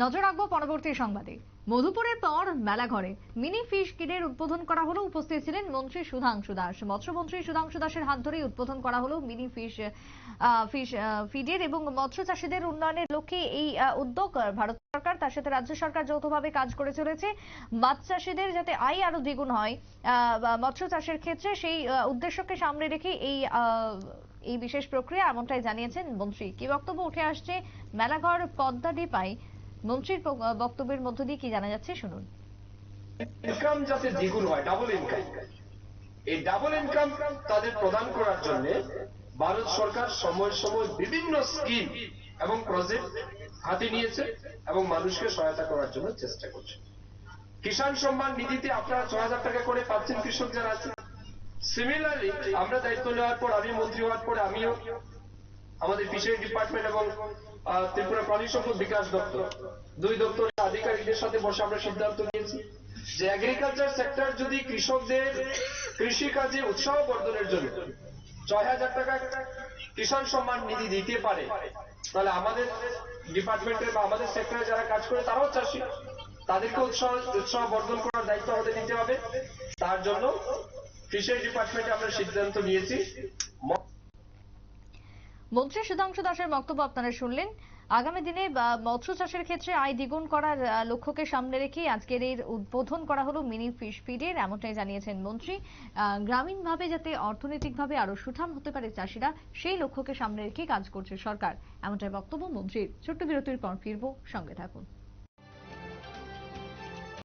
নজর রাখবো পরবর্তী সংবাদে। মধুপুরের পর মেলাঘরে মিনি ফিশ কিডের উদ্বোধন করা হলো। উপস্থিত ছিলেন মন্ত্রী সুধাংশু দাস। মৎস্যমন্ত্রী সুধাংশু দাসের হাত ধরে উদ্বোধন করা হলো মিনি ফিশ ফিডের এবং মৎস্য চাষীদের উন্নয়নের লক্ষ্যে এই উদ্যোগ। ভারত সরকার তার সাথে রাজ্য সরকার যৌথভাবে কাজ করে চলেছে। মাছ চাষীদের যাতে আয় আরো দ্বিগুণ হয় মৎস্য চাষের ক্ষেত্রে, সেই উদ্দেশ্যকে সামনে রেখে এই বিশেষ প্রক্রিয়া, এমনটাই জানিয়েছেন মন্ত্রী। কি বক্তব্য উঠে আসছে মেলাঘর পদ্মা ডিপায়, মন্ত্রীর বক্তব্যের মধ্য দিয়ে কি জানা যাচ্ছে শুনুন। ইনকাম যাতে দ্বিগুণ হয়, ডাবল ইনকাম, এই ডাবল ইনকাম তাদের প্রদান করার জন্য ভারত সরকার সময় সময় বিভিন্ন স্কিম এবং প্রজেক্ট হাতে নিয়েছে এবং মানুষকে সহায়তা করার জন্য চেষ্টা করছে। কিষাণ সম্মান নিধিতে আপনারা ৬,০০০ টাকা করে পাচ্ছেন কৃষক যারা আছে। সিমিলারলি আমরা দায়িত্ব নেওয়ার পর, আমি মন্ত্রী হওয়ার পরে আমিও আমাদের ফিশারি ডিপার্টমেন্ট এবং ত্রিপুরা প্রাণী সম্পদ বিকাশ দপ্তর, দুই দপ্তরের আধিকারিকদের সাথে বসে আমরা সিদ্ধান্ত নিয়েছি যে এগ্রিকালচার সেক্টর যদি কৃষকদের কৃষি কাজে উৎসাহ বর্ধনের জন্য ৬,০০০ টাকা কিষাণ সম্মান নিধি দিতে পারে, তাহলে আমাদের ডিপার্টমেন্টের বা আমাদের সেক্টরে যারা কাজ করে তারাও চাষী, তাদেরকে উৎসাহ বর্ধন করার দায়িত্ব আমাদের নিতে হবে। তার জন্য ফিশারি ডিপার্টমেন্টে আমরা সিদ্ধান্ত নিয়েছি। মন্ত্রী সুধাংশু দাসের বক্তব্য আপনারা শুনলেন। আগামী দিনে মৎস্য চাষের ক্ষেত্রে আয় দ্বিগুণ করার লক্ষ্যকে সামনে রেখে আজকের এই উদ্বোধন করা হলো মিনি ফিশ ফিডের, এমনটাই জানিয়েছেন মন্ত্রী। গ্রামীণভাবে যাতে অর্থনৈতিকভাবে আরো সুঠাম হতে পারে চাষিরা, সেই লক্ষ্যকে সামনে রেখে কাজ করছে সরকার, এমনটাই বক্তব্য মন্ত্রীর। ছোট্ট বিরতির পর ফিরবো, সঙ্গে থাকুন।